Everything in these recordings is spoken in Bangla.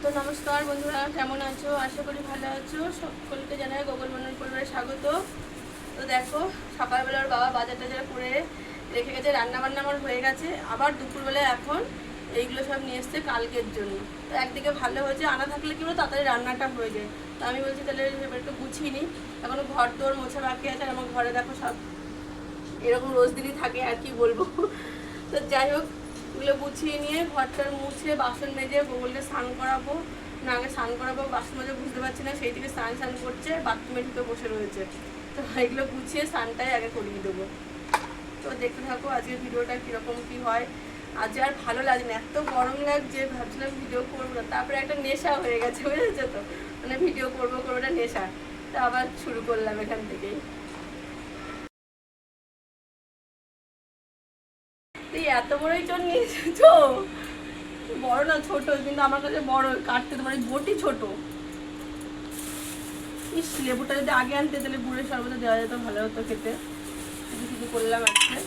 তো নমস্কার বন্ধুরা, কেমন আছো? আশা করি ভালো আছো। সকলকে জানাই গোগল মন্ডল পরিবারে স্বাগত। তো দেখো, সকালবেলার বাবা বাজার টাজার করে রেখে গেছে, রান্নাবান্না আমার হয়ে গেছে। আবার দুপুরবেলায় এখন এইগুলো সব নিয়ে এসছে কালকের জন্য। তো একদিকে ভালো হয়েছে, আনা থাকলে কি বলো তাড়াতাড়ি রান্নাটা হয়ে যায়। তো আমি বলছি তাহলে এবার একটু গুছিয়ে নিই। এখনও ঘর তোর মোছা বাকি আছে, আর আমার ঘরে দেখো সব এরকম রোজ দিনই থাকে, আর কি বলবো। তো যাই হোক, ওগুলো গুছিয়ে নিয়ে ঘরটার মুছে বাসন মেজে বললে স্নান করাবো না, আগে স্নান করাবো বাসন মাজে বুঝতে পারছি না, সেই থেকে স্নান করছে, বাথরুমে ঢুকে বসে রয়েছে। তো এগুলো গুছিয়ে স্নানটাই আগে করিয়ে দেবো। তো দেখতে থাকো আজকের ভিডিওটা কীরকম কী হয়। আজ আর ভালো লাগে না, এত গরম লাগছে, ভাবছিলাম ভিডিও করবো না, তারপরে একটা নেশা হয়ে গেছে, বুঝেছো তো, মানে ভিডিও করবো একটা নেশা। তো আবার শুরু করলাম এখান থেকেই। এই এত বড়ই চোর নিয়ে এসেছো? বড় না ছোট, কিন্তু আমার কাছে বড়, কাটতে তোমার বটি ছোট। ইস, লেবুটা যদি আগে আনতে তাহলে গুড়ের শরবতে দেওয়া যেত, ভালো হতো খেতে। কিছু করলাম আজকে।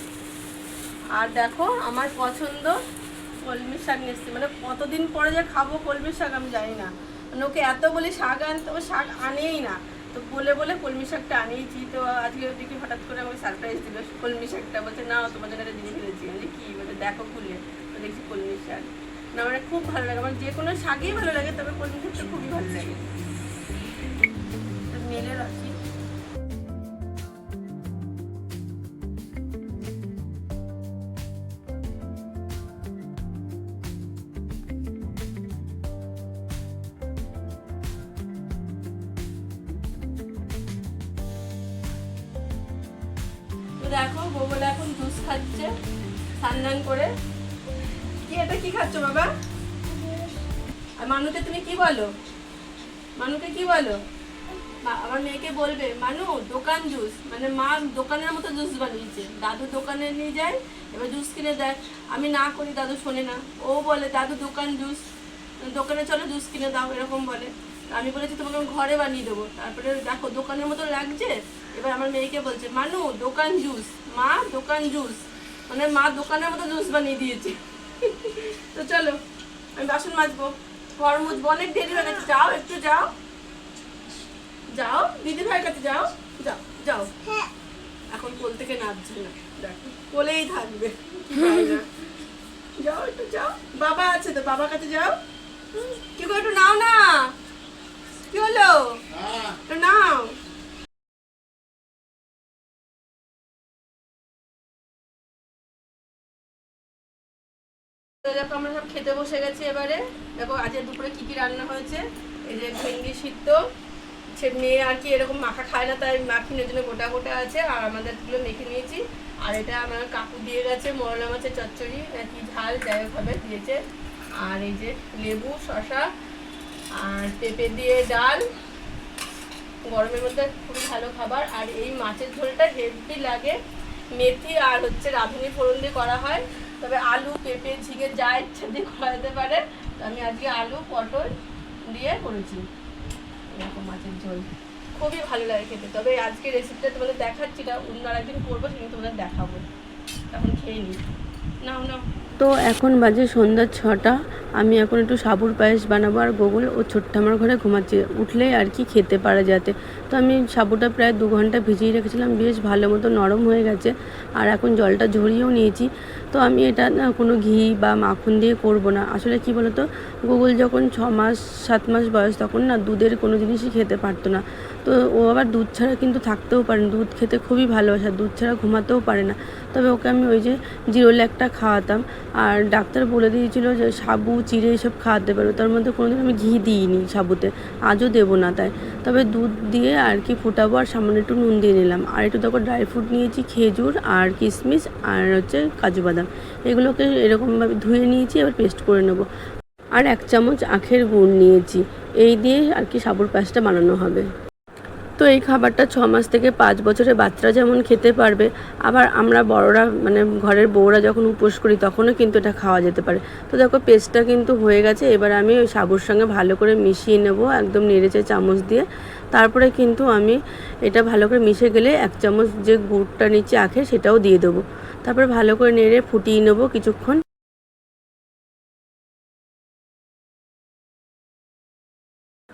আর দেখো আমার পছন্দ কলমির শাক নিয়ে এসছি, মানে কতদিন পরে যে খাবো কলমির শাক আমি জানি না। মানে ওকে এত বলি শাক আনতে, ও শাক আনেই না। তো বলে বলে কলমি শাকটা আনিয়েছি। তো আজকে দেখি হঠাৎ করে আমাকে সারপ্রাইজ দিল কলমি শাকটা, বলছে না তোমাদের কাছে দিয়ে ফেলেছি। আমি কি বলে দেখো খুলে, তো দেখছি কলমি শাক। না মানে খুব ভালো লাগে, আমার যে কোনো শাকই ভালো লাগে, তবে কলমি শাকটা খুবই ভালো লাগে। মেলে রাখি। তো দেখো গোগলে এখন জুস খাচ্ছে স্নান করে। কি এটা কি খাচ্ছ বাবা? আর মানুকে তুমি কি বলো? মানুকে কি বলো? আমার মেয়েকে বলবে মানু দোকান জুস, মানে মা দোকানের মতো জুস বানিয়েছে। দাদু দোকানে নিয়ে যায়, এবার জুস কিনে দেয়। আমি না করি, দাদু শোনে না, ও বলে দাদু দোকান জুস, দোকানে চলো জুস কিনে দাও, এরকম বলে। আমি বলেছি তোমাকে আমি ঘরে বানিয়ে দেবো। তারপরে দেখো দোকানের মতো লাগছে। এবার আমার মেয়েকে বলছে মানু দোকান জুস, মা দোকান জুস, মানে মা দোকানের মতো জুস বানিয়ে দিয়েছে। তো চলো আমি বাসন মাজবো, ঘর মুছবো, অনেক দেরি হয়ে গেছে। যাও একটু যাও, যাও দিদি ভাইয়ের কাছে যাও, যাও যাও। এখন কোল থেকে নাচছে না, দেখো কোলেই থাকবে, যাও একটু যাও, বাবা আছে তো বাবার কাছে যাও। কি করে একটু নাও না, কি হলো, একটু নাও। দেখো আমরা সব খেতে বসে গেছি এবারে। দেখো আজকে দুপুরে কি কি রান্না হয়েছে। এই যে ভেন্ডি সিদ্ধ, সে মেয়ে আর কি এরকম মাখা খায় না, তাই মাখিনের জন্য গোটা গোটা আছে, আর আমাদেরগুলো মেখে নিয়েছি। আর এটা আমার কাকু দিয়ে গেছে মরলা মাছের চচ্চড়ি, নাকি ঝাল যাই হোক ভাবে দিয়েছে। আর এই যে লেবু শশা আর পেঁপে দিয়ে ডাল, গরমের মধ্যে খুবই ভালো খাবার। আর এই মাছের ঝোলটা হেভি লাগে, মেথি আর হচ্ছে রাঁধুনি ফোড়ন দিয়ে করা হয়। তবে আলু পেঁপে ঝিঙে যা ইচ্ছা দিয়ে করা যেতে পারে। তো আমি আজকে আলু পটল দিয়ে করেছি এরকম মাছের ঝোল, খুবই ভালো লাগে খেতে। তবে আজকে রেসিপিটা তোমাদের দেখাচ্ছি না, অন্য আরেকদিন করবো, সেদিন তোমাদের দেখাবো। তখন খেয়ে নিই, নাও নাও। তো এখন বাজে সন্ধ্যা 6টা। আমি এখন একটু সাবুর পায়েস বানাবো, আর গোগল ও ছোট্ট আমার ঘরে ঘুমাচ্ছে, উঠলেই আর কি খেতে পারা যাতে। তো আমি সাবুটা প্রায় 2 ঘন্টা ভিজিয়ে রেখেছিলাম, বেশ ভালো মতো নরম হয়ে গেছে। আর এখন জলটা ঝরিয়েও নিয়েছি। তো আমি এটা না কোনো ঘি বা মাখন দিয়ে করব না। আসলে কি বলতো, গোগল যখন 6 মাস 7 মাস বয়স, তখন না দুধের কোনো জিনিসই খেতে পারতো না। তো ও আবার দুধ ছাড়া কিন্তু থাকতেও পারে না, দুধ খেতে খুবই ভালোবাসে, দুধ ছাড়া ঘুমাতেও পারে না। তবে ওকে আমি ওই যে জিরোল একটা খাওয়াতাম। আর ডাক্তার বলে দিয়েছিল যে সাবু চিড়ে এসব খাওয়াতে পারো, তার মধ্যে কোনোদিন আমি ঘি দিইনি সাবুতে, আজও দেবো না তাই। তবে দুধ দিয়ে আর কি ফুটাবো, আর সামান্য একটু নুন দিয়ে নিলাম। আর একটু তখন ড্রাই ফ্রুট নিয়েছি, খেজুর আর কিশমিশ আর হচ্ছে কাজু বাদাম, এগুলোকে এরকমভাবে ধুয়ে নিয়েছি, এবার পেস্ট করে নেবো। আর 1 চামচ আখের গুড় নিয়েছি, এই দিয়ে আর কি সাবুর পায়েসটা বানানো হবে। তো এই খাবারটা 6 মাস থেকে 5 বছরের বাচ্চারা যেমন খেতে পারবে, আবার আমরা বড়রা মানে ঘরের বউরা যখন উপোস করি তখনও কিন্তু এটা খাওয়া যেতে পারে। তো দেখো পেস্টটা কিন্তু হয়ে গেছে, এবার আমি ওই সাবুর সঙ্গে ভালো করে মিশিয়ে নেব, একদম নেড়েচে চামচ দিয়ে। তারপরে কিন্তু আমি এটা ভালো করে মিশে গেলে 1 চামচ যে গুড়টা নিচে আখের সেটাও দিয়ে দেবো। তারপরে ভালো করে নেড়ে ফুটিয়ে নেবো কিছুক্ষণ।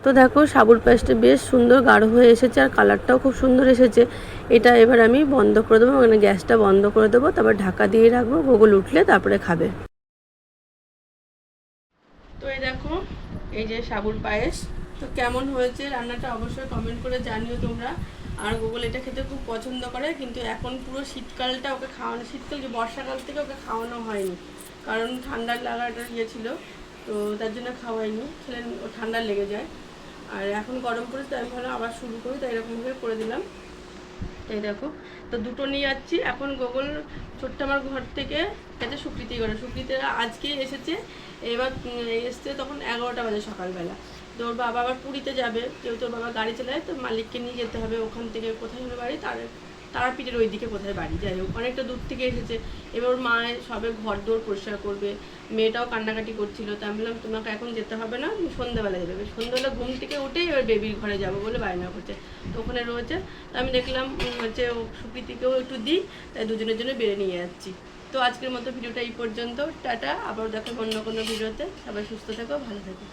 তো দেখো সাবুর পায়েসটা বেশ সুন্দর গাঢ় হয়ে এসেছে আর কালারটাও খুব সুন্দর এসেছে। এটা এবার আমি বন্ধ করে দেবো, মানে গ্যাসটা বন্ধ করে দেবো, তারপর ঢাকা দিয়ে রাখবো, গোগল উঠলে তারপরে খাবে। তো এই দেখো এই যে সাবুর পায়েস, তো কেমন হয়েছে রান্নাটা অবশ্যই কমেন্ট করে জানিও তোমরা। আর গুগল এটা খেতে খুব পছন্দ করে, কিন্তু এখন পুরো শীতকালটা ওকে খাওয়ানো, শীতকাল যে বর্ষাকাল থেকে ওকে খাওয়ানো হয়নি, কারণ ঠান্ডার লাগাটা ইয়ে ছিল, তো তার জন্য খাওয়াইনি, খেলে ও ঠান্ডা লেগে যায়। আর এখন গরম পড়েছে, তাই আমি ভাবলাম আবার শুরু করি, তাই এরকমভাবে করে দিলাম। এই দেখো, তো দুটো নিয়ে যাচ্ছি এখন। গোগল ছোট্ট আমার ঘর থেকে গেছে সুকৃতি করে, সুকৃতিরা আজকে এসেছে, এবার এসছে তখন 11টা বাজে সকালবেলা। তো ওর বাবা আবার পুরীতে যাবে, যেহেতু ওর বাবা গাড়ি চালায়, তো মালিককে নিয়ে যেতে হবে ওখান থেকে, কোথায় হলো বাড়ি, তারাপীঠের ওই দিকে কোথায় বাড়ি, যাই হোক অনেকটা দূর থেকে এসেছে। এবার ওর মায়ের সবে ঘর দৌড় পরিষ্কার করবে, মেয়েটাও কান্নাকাটি করছিল, তো আমি বললাম তোমাকে এখন যেতে হবে না, সন্ধ্যাবেলা যাবে। সন্ধ্যাবেলা ঘুম থেকে উঠেই এবার বেবির ঘরে যাবো বলে বায়না করছে, তো ওখানে রয়েছে। তো আমি দেখলাম হচ্ছে সুপ্রীতিকেও একটু দিই, তাই দুজনের জন্য বেড়ে নিয়ে যাচ্ছি। তো আজকের মতো ভিডিওটা এই পর্যন্ত, টাটা, আবার দেখো অন্য কোনো ভিডিওতে। সবাই সুস্থ থেকো, ভালো থেকো।